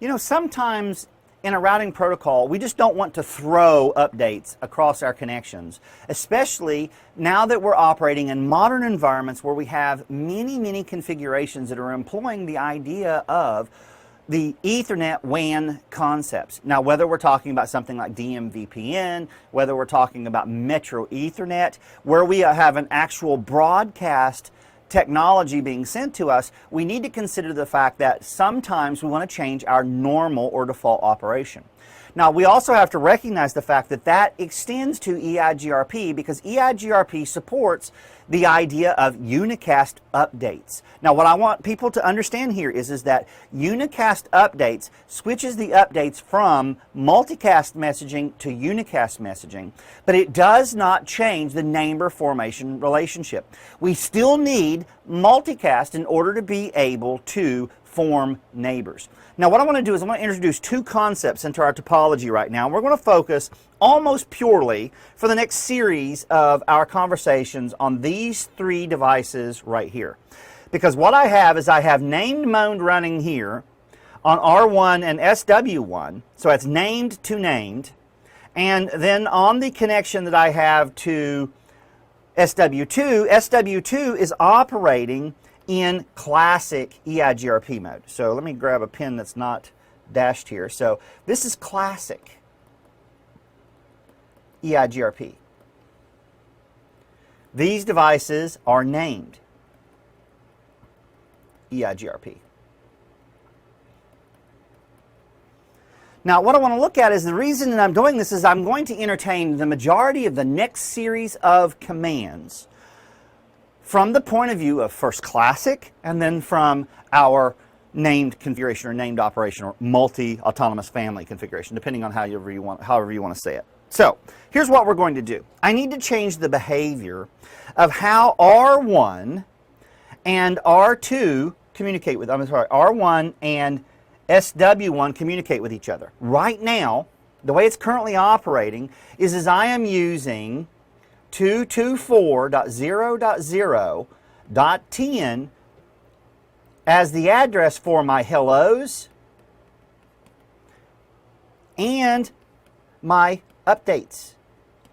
You know, sometimes in a routing protocol, we just don't want to throw updates across our connections, especially now that we're operating in modern environments where we have many configurations that are employing the idea of the Ethernet WAN concepts. Now, whether we're talking about something like DMVPN, whether we're talking about Metro Ethernet, where we have an actual broadcast technology being sent to us, we need to consider the fact that sometimes we want to change our normal or default operation. Now, we also have to recognize the fact that that extends to EIGRP, because EIGRP supports the idea of unicast updates. Now, what I want people to understand here is that unicast updates switches the updates from multicast messaging to unicast messaging, but it does not change the neighbor formation relationship. We still need multicast in order to be able to form neighbors. Now, what I want to do is I want to introduce two concepts into our topology right now. We're going to focus almost purely for the next series of our conversations on these three devices right here. Because what I have is I have named mode running here on R1 and SW1, so it's named to named, and then on the connection that I have to SW2, SW2 is operating in classic EIGRP mode. So let me grab a pin that's not dashed here. So this is classic EIGRP. These devices are named EIGRP. Now, what I want to look at is the reason that I'm doing this is I'm going to entertain the majority of the next series of commands from the point of view of first classic and then from our named configuration or named operation or multi-autonomous family configuration, depending on however you want to say it. So here's what we're going to do. I need to change the behavior of how R1 and R2 communicate with, R1 and SW1 communicate with each other. Right now, the way it's currently operating is I am using 224.0.0.10 as the address for my hellos and my updates.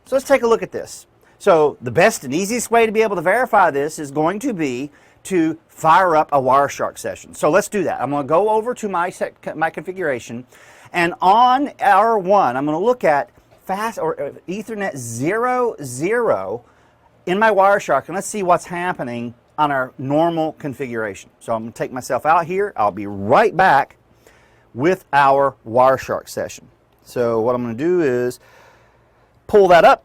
So let's take a look at this. So the best and easiest way to be able to verify this is going to be to fire up a Wireshark session. So let's do that. I'm going to go over to my configuration, and on R1 I'm going to look at fast or Ethernet 00 in my Wireshark, and let's see what's happening on our normal configuration. So I'm going to take myself out here. I'll be right back with our Wireshark session. So what I'm going to do is pull that up.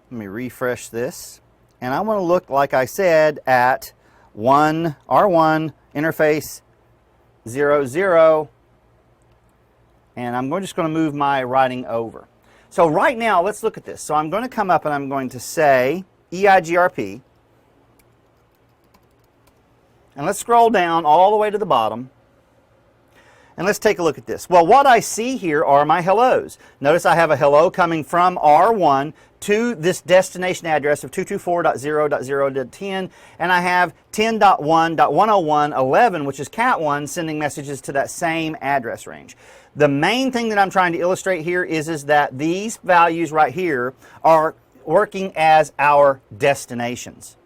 Let me refresh this. And I want to look, like I said, at R1 interface 00, and I'm just going to move my writing over. So right now, let's look at this. So I'm going to come up and I'm going to say EIGRP, and let's scroll down all the way to the bottom, and let's take a look at this. Well, what I see here are my hellos. Notice I have a hello coming from R1 to this destination address of 224.0.0.10, and I have 10.1.101.11, which is Cat1, sending messages to that same address range. The main thing that I'm trying to illustrate here is that these values right here are working as our destinations.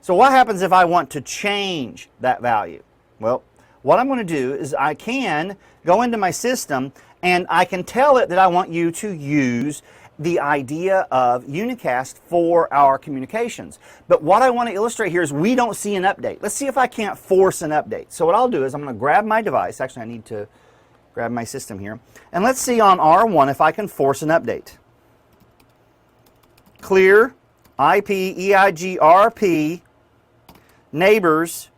So what happens if I want to change that value? Well, what I'm going to do is I can go into my system and I can tell it that I want you to use the idea of unicast for our communications. But what I want to illustrate here is we don't see an update. Let's see if I can't force an update. So what I'll do is I'm going to grab my device. Actually, I need to grab my system here. And let's see on R1 if I can force an update. Clear IP EIGRP neighbors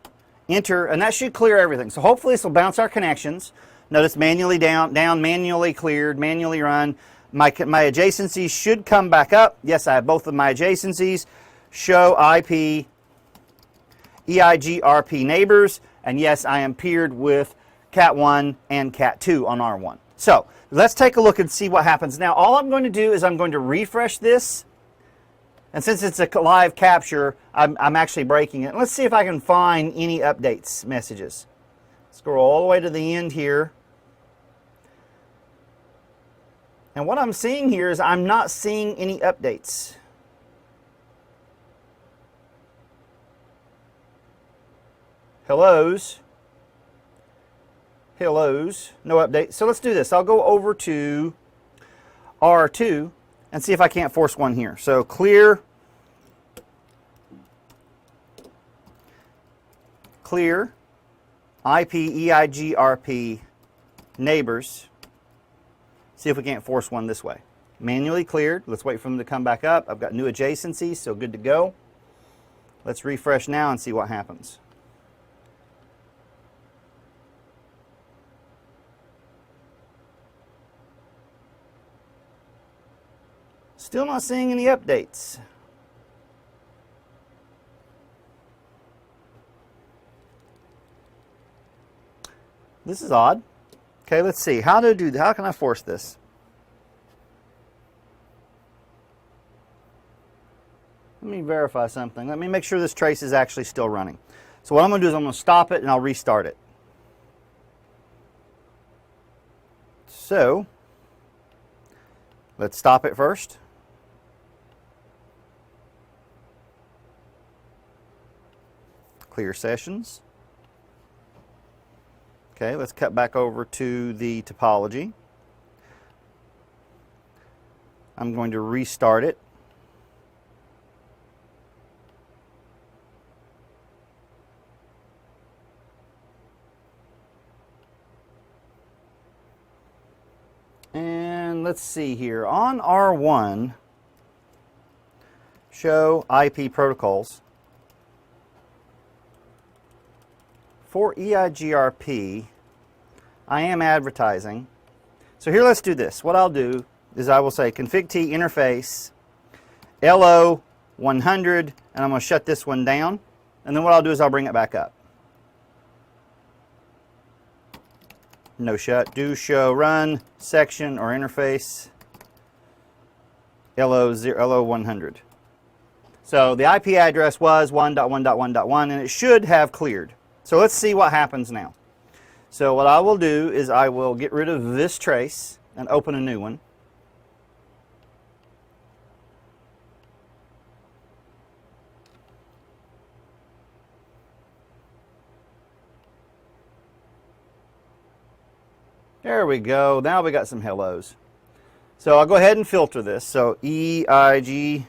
enter, and that should clear everything. So hopefully this will bounce our connections. Notice manually down, manually cleared, manually run. My adjacencies should come back up. Yes, I have both of my adjacencies. Show IP EIGRP neighbors, and yes, I am paired with Cat1 and Cat2 on R1. So let's take a look and see what happens. Now all I'm going to do is I'm going to refresh this And since it's a live capture, I'm actually breaking it. Let's see if I can find any updates messages. Scroll all the way to the end here. And what I'm seeing here is I'm not seeing any updates. Hellos. Hellos. No update. So let's do this. I'll go over to R2 and see if I can't force one here. So clear IP EIGRP neighbors. See if we can't force one this way. Manually cleared. Let's wait for them to come back up. I've got new adjacencies, so good to go. Let's refresh now and see what happens. Still not seeing any updates. This is odd. Okay, let's see. How can I force this? Let me verify something. Let me make sure this trace is actually still running. So what I'm going to do is I'm going to stop it and I'll restart it. So let's stop it first. Clear sessions. Okay, let's cut back over to the topology. I'm going to restart it. And let's see here. On R1, show IP protocols. For EIGRP, I am advertising. So here, let's do this. What I'll do is I will say config T interface LO 100, and I'm going to shut this one down. And then what I'll do is I'll bring it back up. No shut. Do show run section or interface LO 100. So the IP address was 1.1.1.1, and it should have cleared. So let's see what happens now. So what I will do is I will get rid of this trace and open a new one. There we go. Now we got some hellos. So I'll go ahead and filter this. So EIGRP.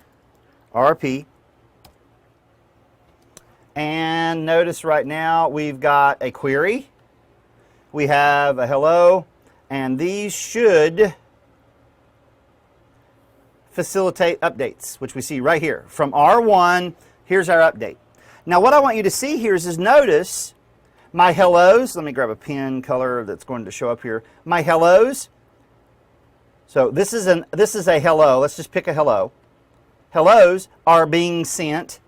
And notice right now we've got a query, we have a hello, and these should facilitate updates, which we see right here. From R1, here's our update. Now what I want you to see here is notice my hellos. Let me grab a pen color that's going to show up here. My hellos. So this is a hello. Let's just pick a hello. Hellos are being sent.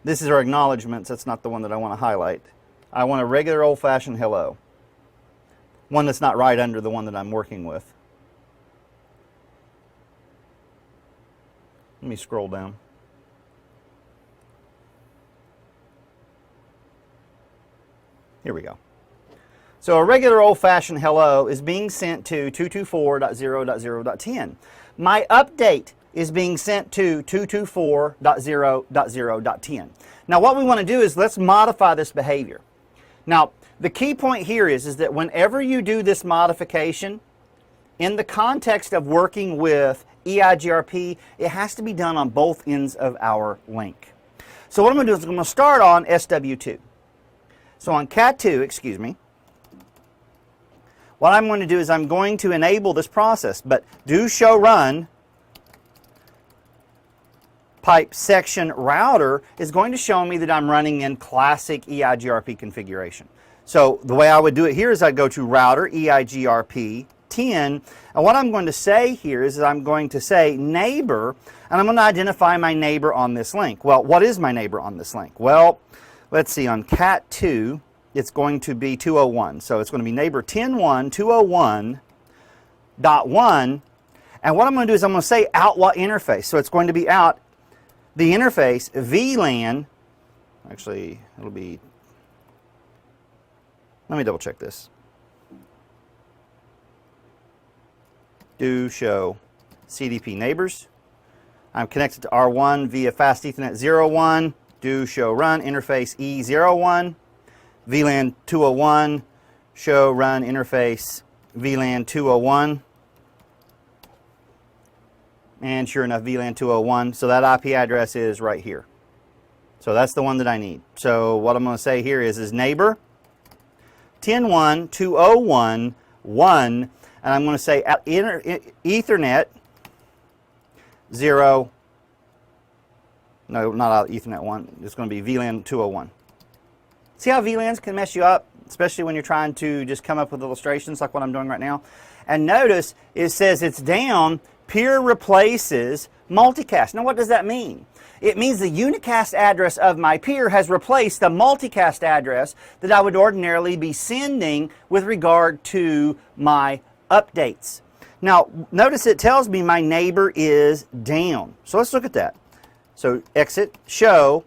This is our acknowledgments. That's not the one that I want to highlight. I want a regular old-fashioned hello. One that's not right under the one that I'm working with. Let me scroll down. Here we go. So a regular old-fashioned hello is being sent to 224.0.0.10. My update is being sent to 224.0.0.10. Now what we want to do is let's modify this behavior. Now the key point here is that whenever you do this modification in the context of working with EIGRP, it has to be done on both ends of our link. So what I'm going to do is I'm going to start on SW2. So on CAT2, what I'm going to do is I'm going to enable this process, but do show run pipe section router is going to show me that I'm running in classic EIGRP configuration. So the way I would do it here is I'd go to router EIGRP 10, and what I'm going to say here is I'm going to say neighbor, and I'm going to identify my neighbor on this link. Well, what is my neighbor on this link? Well, let's see, on CAT2 it's going to be 201. So it's going to be neighbor 10.1, 201.1, And what I'm going to do is I'm going to say out what interface. So it's going to be out the interface VLAN. Actually, it'll be, let me double check this. Do show CDP neighbors. I'm connected to R1 via fast Ethernet 01. Do show run interface E01. VLAN 201. Show run interface VLAN 201. And sure enough, VLAN 201. So that IP address is right here. So that's the one that I need. So what I'm going to say here is neighbor 10.1.201.1, and I'm going to say Ethernet 0. No, not out Ethernet 1. It's going to be VLAN 201. See how VLANs can mess you up, especially when you're trying to just come up with illustrations like what I'm doing right now. And notice it says it's down. Peer replaces multicast. Now what does that mean? It means the unicast address of my peer has replaced the multicast address that I would ordinarily be sending with regard to my updates. Now notice it tells me my neighbor is down. So let's look at that. So exit, show,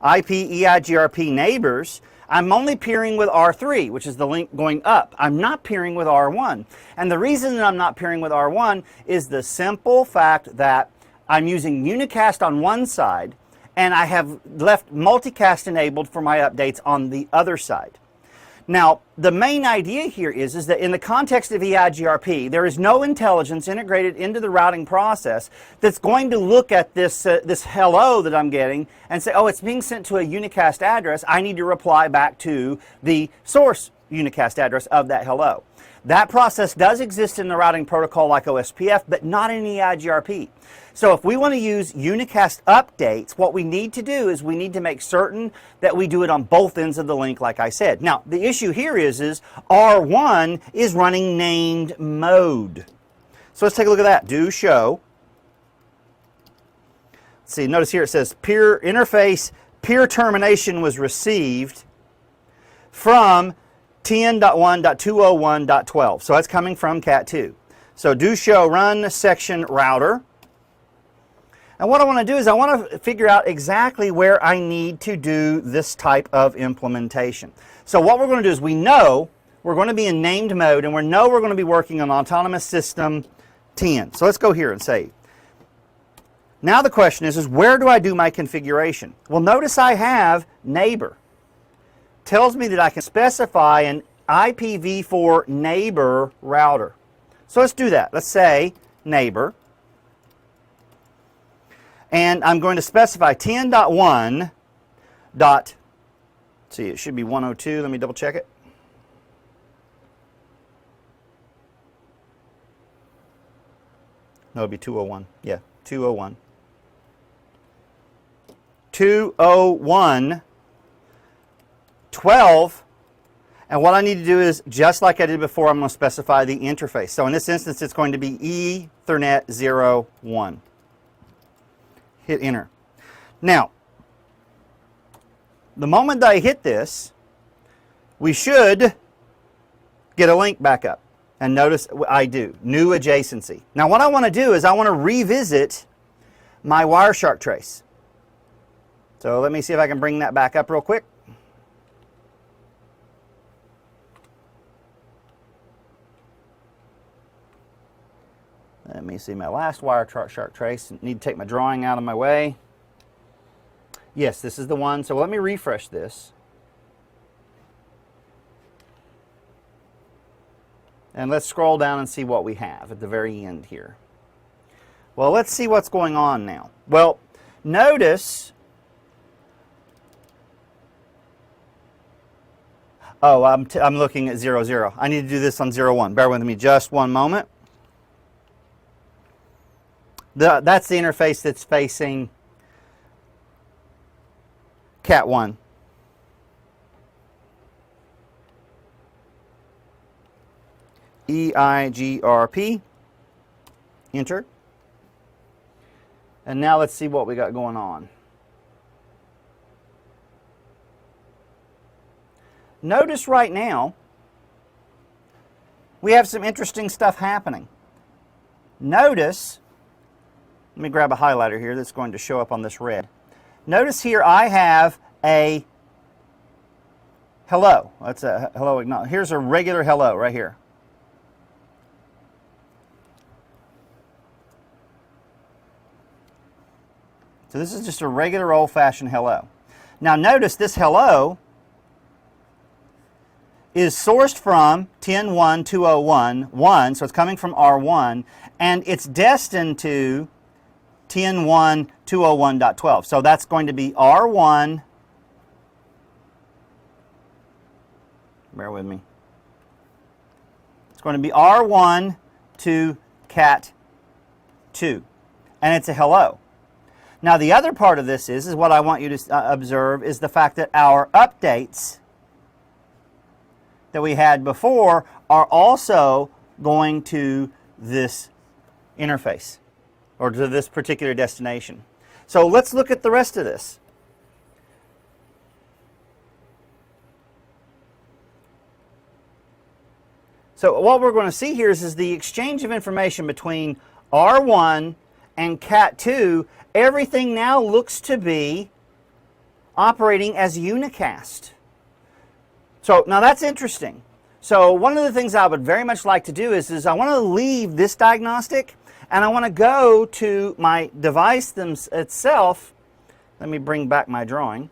IP EIGRP neighbors. I'm only peering with R3, which is the link going up. I'm not peering with R1. And the reason that I'm not peering with R1 is the simple fact that I'm using unicast on one side and I have left multicast enabled for my updates on the other side. Now, the main idea here is that in the context of EIGRP, there is no intelligence integrated into the routing process that's going to look at this, this hello that I'm getting and say, oh, it's being sent to a unicast address. I need to reply back to the source unicast address of that hello. That process does exist in the routing protocol like OSPF, but not in EIGRP. So if we want to use unicast updates, what we need to do is we need to make certain that we do it on both ends of the link, like I said. Now, the issue here is R1 is running named mode. So let's take a look at that. Do show. Let's see, notice here it says peer interface, peer termination was received from 10.1.201.12. So that's coming from Cat2. So do show run section router. And what I want to do is I want to figure out exactly where I need to do this type of implementation. So what we're going to do is we know we're going to be in named mode and we know we're going to be working on Autonomous System 10. So let's go here and say, now the question is where do I do my configuration? Well, notice I have neighbor. Tells me that I can specify an IPv4 neighbor router. So let's do that. Let's say neighbor. And I'm going to specify 10.1. See, it should be 102. Let me double check it. No, it'll be 201. Yeah, 201. 201.12. And what I need to do is, just like I did before, I'm going to specify the interface. So in this instance, it's going to be Ethernet 01. Hit enter. Now, the moment that I hit this, we should get a link back up. And notice I do. New adjacency. Now what I want to do is I want to revisit my Wireshark trace. So let me see if I can bring that back up real quick. Let me see my last Wireshark trace. Need to take my drawing out of my way. Yes, this is the one. So let me refresh this. And let's scroll down and see what we have at the very end here. Well, let's see what's going on now. Well, notice... Oh, I'm looking at 00. I need to do this on 01. Bear with me just one moment. That's the interface that's facing Cat 1. EIGRP. Enter. And now let's see what we got going on. Notice right now we have some interesting stuff happening. notice, let me grab a highlighter here that's going to show up on this red. Notice here I have a hello. That's a hello. Here's a regular hello right here. So this is just a regular old-fashioned hello. Now notice this hello is sourced from 10.1.201.1, so it's coming from R1, and it's destined to 10.1.201.12. So that's going to be R1, bear with me, it's going to be R1 to cat 2, and it's a hello. Now the other part of this is what I want you to observe is the fact that our updates that we had before are also going to this interface or to this particular destination. So let's look at the rest of this. So what we're going to see here is the exchange of information between R1 and cat2. Everything now looks to be operating as Unicast. So now that's interesting. So one of the things I would very much like to do is I want to leave this diagnostic and I want to go to my device itself. Let me bring back my drawing.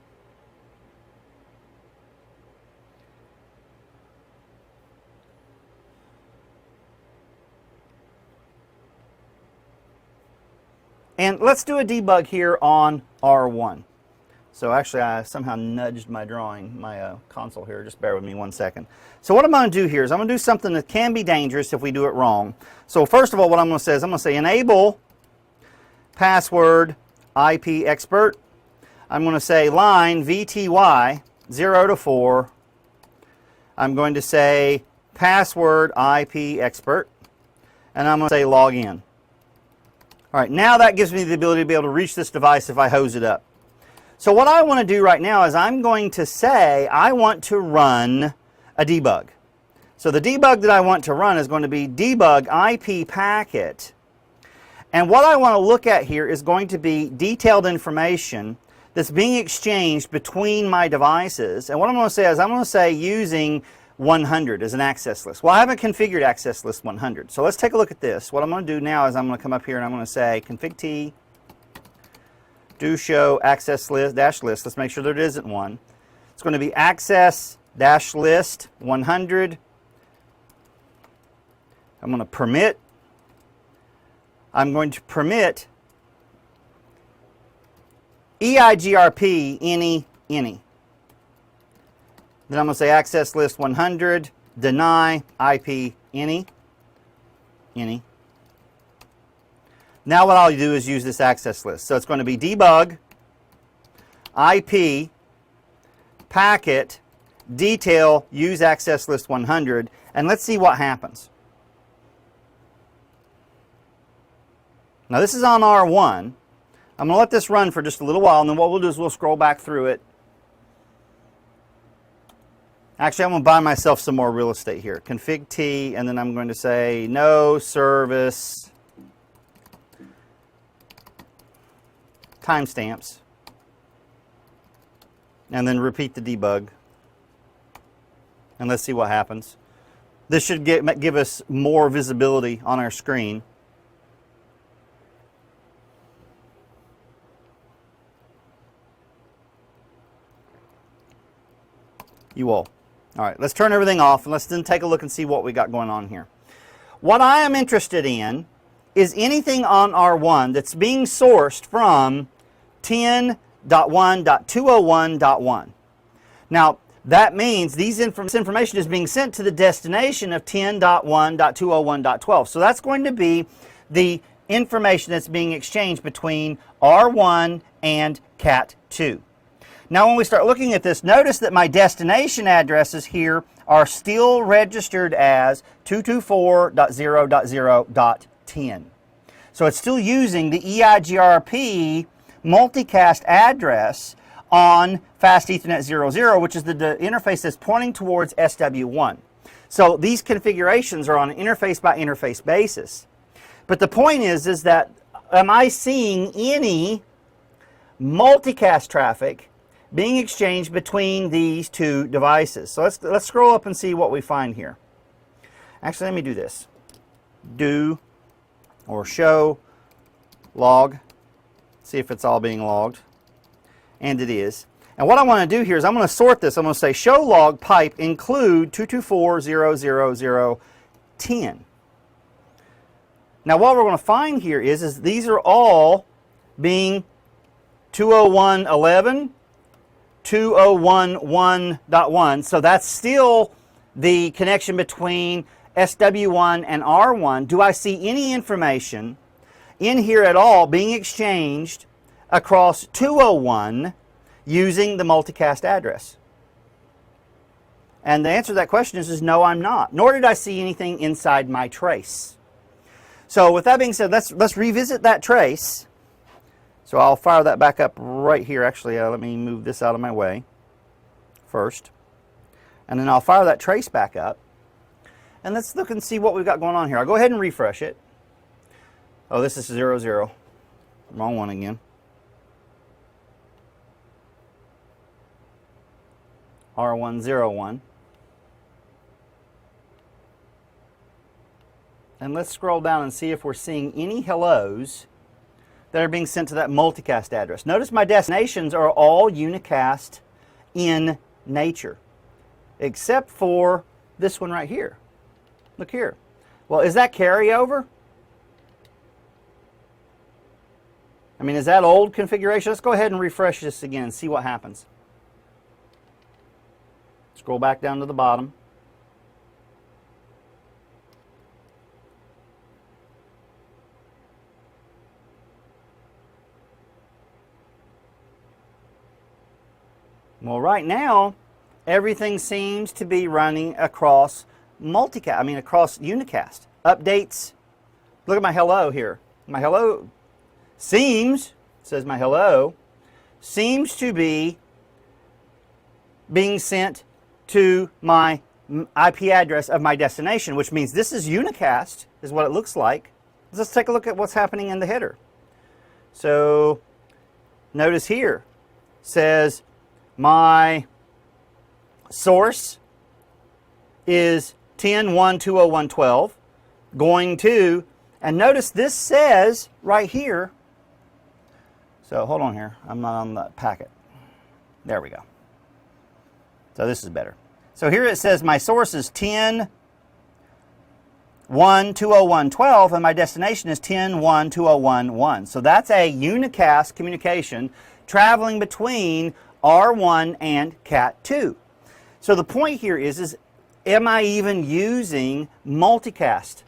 And let's do a debug here on R1. So actually I somehow nudged my drawing, my console here. Just bear with me one second. So what I'm going to do here is I'm going to do something that can be dangerous if we do it wrong. So first of all, what I'm going to say is I'm going to say enable password IPExpert. I'm going to say line VTY 0 to 4. I'm going to say password IPExpert. And I'm going to say log in. All right, now that gives me the ability to be able to reach this device if I hose it up. So what I want to do right now is I'm going to say I want to run a debug. So the debug that I want to run is going to be debug IP packet. And what I want to look at here is going to be detailed information that's being exchanged between my devices. And what I'm going to say is I'm going to say using 100 as an access list. Well, I haven't configured access list 100. So let's take a look at this. What I'm going to do now is I'm going to come up here and I'm going to say config T do show access list dash list. Let's make sure there isn't one. It's going to be access dash list 100. I'm going to permit. I'm going to permit EIGRP any. Then I'm going to say access list 100, deny IP any. Now what I'll do is use this access list. So it's going to be debug IP packet detail use access list 100, and let's see what happens. Now this is on R1. I'm going to let this run for just a little while, and then what we'll do is we'll scroll back through it. Actually, I'm going to buy myself some more real estate here. Config T, and then I'm going to say no service timestamps, and then repeat the debug. And let's see what happens. This should give us more visibility on our screen. You all. All right, let's turn everything off and let's then take a look and see what we got going on here. What I am interested in is anything on R1 that's being sourced from 10.1.201.1. Now, that means this information is being sent to the destination of 10.1.201.12. So that's going to be the information that's being exchanged between R1 and cat2. Now when we start looking at this, notice that my destination addresses here are still registered as 224.0.0.10. So it's still using the EIGRP multicast address on Fast Ethernet 00, which is the interface that's pointing towards SW1. So these configurations are on an interface by interface basis. But the point is that am I seeing any multicast traffic being exchanged between these two devices? So let's scroll up and see what we find here. Actually, let me do this. Do or show log. See if it's all being logged. And it is. And what I want to do here is I'm going to sort this. I'm going to say show log pipe include 224.000.10. Now what we're going to find here is these are all being 201.11, 201.1.1. So that's still the connection between SW1 and R1. Do I see any information in here at all being exchanged across 201 using the multicast address? And the answer to that question is no, I'm not. Nor did I see anything inside my trace. So with that being said, let's revisit that trace. So I'll fire that back up right here. Actually, let me move this out of my way first. And then I'll fire that trace back up. And let's look and see what we've got going on here. I'll go ahead and refresh it. Oh, this is 00. Wrong one again. R101. And let's scroll down and see if we're seeing any hellos that are being sent to that multicast address. Notice my destinations are all unicast in nature, except for this one right here. Look here. Well, is that carryover? I mean, is that old configuration? Let's go ahead and refresh this again and see what happens. Scroll back down to the bottom. Well, right now, everything seems to be running across across unicast. Updates. Look at my hello here. My hello seems, says my hello, seems to be being sent to my IP address of my destination, which means this is unicast, is what it looks like. Let's take a look at what's happening in the header. So notice here, says my source is 10.1.201.12 going to, and notice this says right here, so hold on here, I'm not on the packet. There we go. So this is better. So here it says my source is 10.1.201.12 and my destination is 10.1.201.1. So that's a unicast communication traveling between R1 and Cat2. So the point here is am I even using multicast?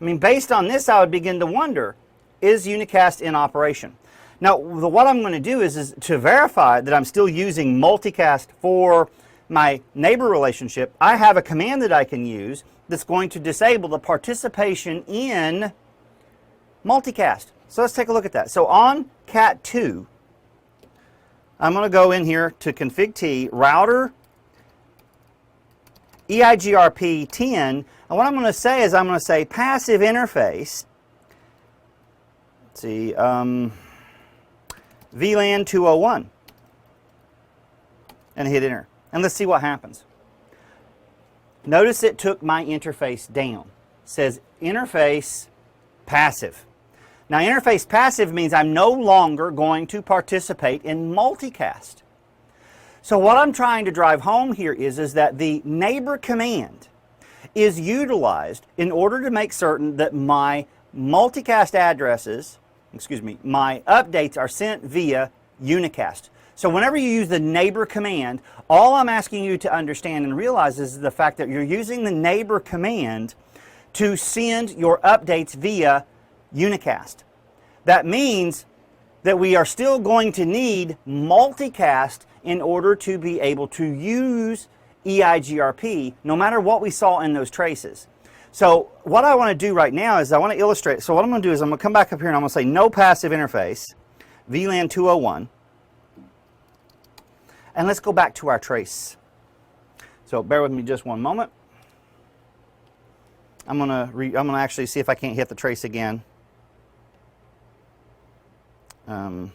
I mean, based on this, I would begin to wonder, is unicast in operation? Now, what I'm going to do is to verify that I'm still using multicast for my neighbor relationship, I have a command that I can use that's going to disable the participation in multicast. So let's take a look at that. So on Cat2, I'm going to go in here to config T, router, EIGRP 10, and what I'm going to say is I'm going to say passive interface, let's see, VLAN 201, and hit enter. And let's see what happens. Notice it took my interface down. It says interface passive. Now interface passive means I'm no longer going to participate in multicast. So what I'm trying to drive home here is that the neighbor command is utilized in order to make certain that my multicast addresses, my updates are sent via unicast. So whenever you use the neighbor command, all I'm asking you to understand and realize is the fact that you're using the neighbor command to send your updates via unicast. That means that we are still going to need multicast in order to be able to use EIGRP, no matter what we saw in those traces. So what I want to do right now is I want to illustrate. So what I'm going to do is I'm going to come back up here and I'm going to say no passive interface, VLAN 201. And let's go back to our trace. So bear with me just one moment. I'm gonna actually see if I can't hit the trace again. Let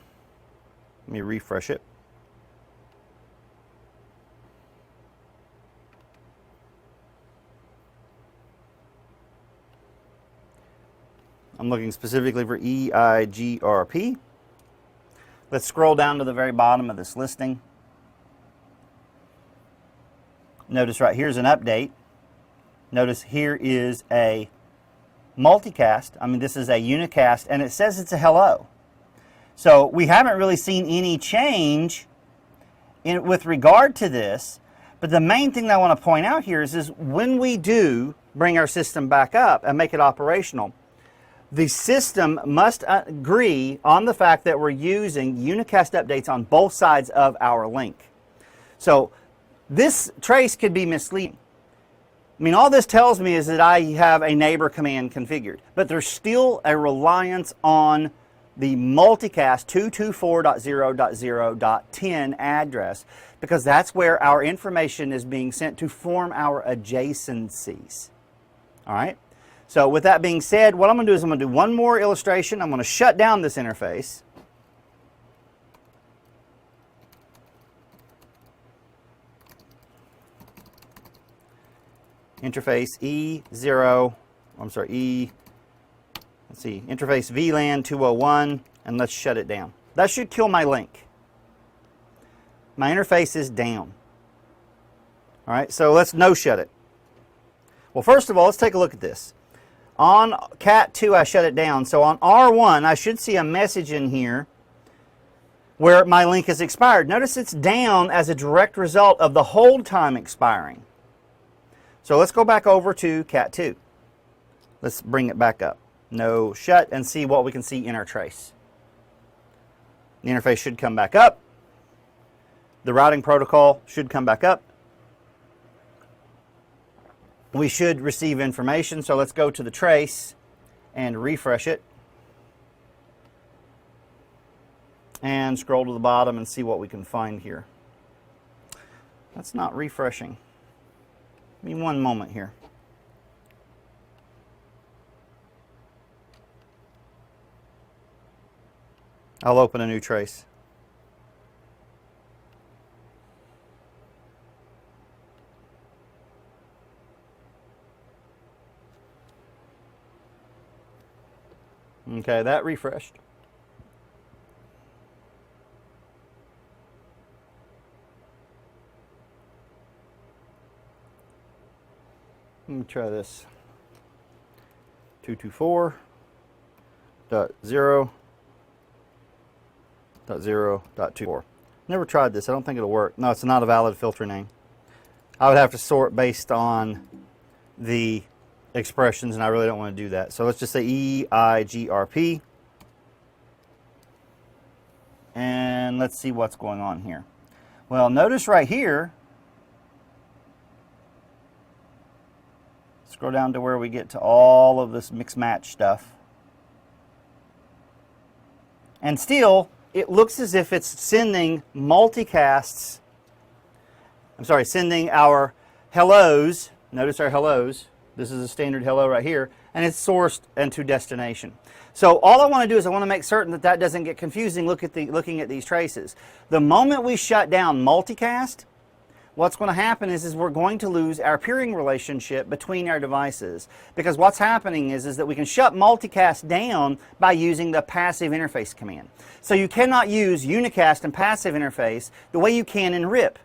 me refresh it. I'm looking specifically for EIGRP. Let's scroll down to the very bottom of this listing. Notice right here's an update. Notice here is a multicast. I mean, this is a unicast, and it says it's a hello. So we haven't really seen any change with regard to this. But the main thing that I want to point out here is when we do bring our system back up and make it operational, the system must agree on the fact that we're using unicast updates on both sides of our link. So this trace could be misleading. I mean, all this tells me is that I have a neighbor command configured, but there's still a reliance on the multicast 224.0.0.10 address, because that's where our information is being sent to form our adjacencies. All right? So with that being said, what I'm going to do is I'm going to do one more illustration. I'm going to shut down this interface. Interface interface VLAN 201, and let's shut it down. That should kill my link. My interface is down. All right, so let's no shut it. Well, first of all, let's take a look at this. On Cat2, I shut it down. So on R1, I should see a message in here where my link is expired. Notice it's down as a direct result of the hold time expiring. So let's go back over to Cat2. Let's bring it back up. No shut, and see what we can see in our trace. The interface should come back up. The routing protocol should come back up. We should receive information, so let's go to the trace and refresh it. And scroll to the bottom and see what we can find here. That's not refreshing. Give me one moment here. I'll open a new trace. Okay, that refreshed. Let me try this. 224.0.0.24. Never tried this. I don't think it'll work. No, it's not a valid filter name. I would have to sort based on the expressions, and I really don't want to do that. So let's just say EIGRP. And let's see what's going on here. Well, notice right here, scroll down to where we get to all of this mix-match stuff. And still, it looks as if it's sending multicasts. I'm sorry, sending our hellos. Notice our hellos. This is a standard hello right here. And it's sourced into destination. So all I want to do is I want to make certain that that doesn't get confusing looking at these traces. The moment we shut down multicast, what's going to happen is we're going to lose our peering relationship between our devices. Because what's happening is that we can shut multicast down by using the passive interface command. So you cannot use unicast and passive interface the way you can in RIP.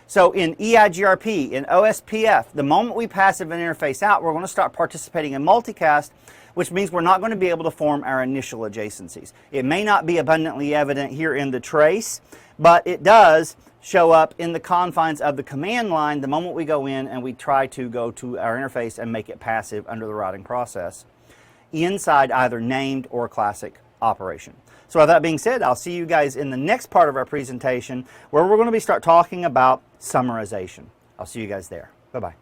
So in EIGRP, in OSPF, the moment we passive an interface out, we're going to start participating in multicast, which means we're not going to be able to form our initial adjacencies. It may not be abundantly evident here in the trace, but it does show up in the confines of the command line the moment we go in and we try to go to our interface and make it passive under the routing process inside either named or classic operation. So with that being said, I'll see you guys in the next part of our presentation where we're going to start talking about summarization. I'll see you guys there. Bye-bye.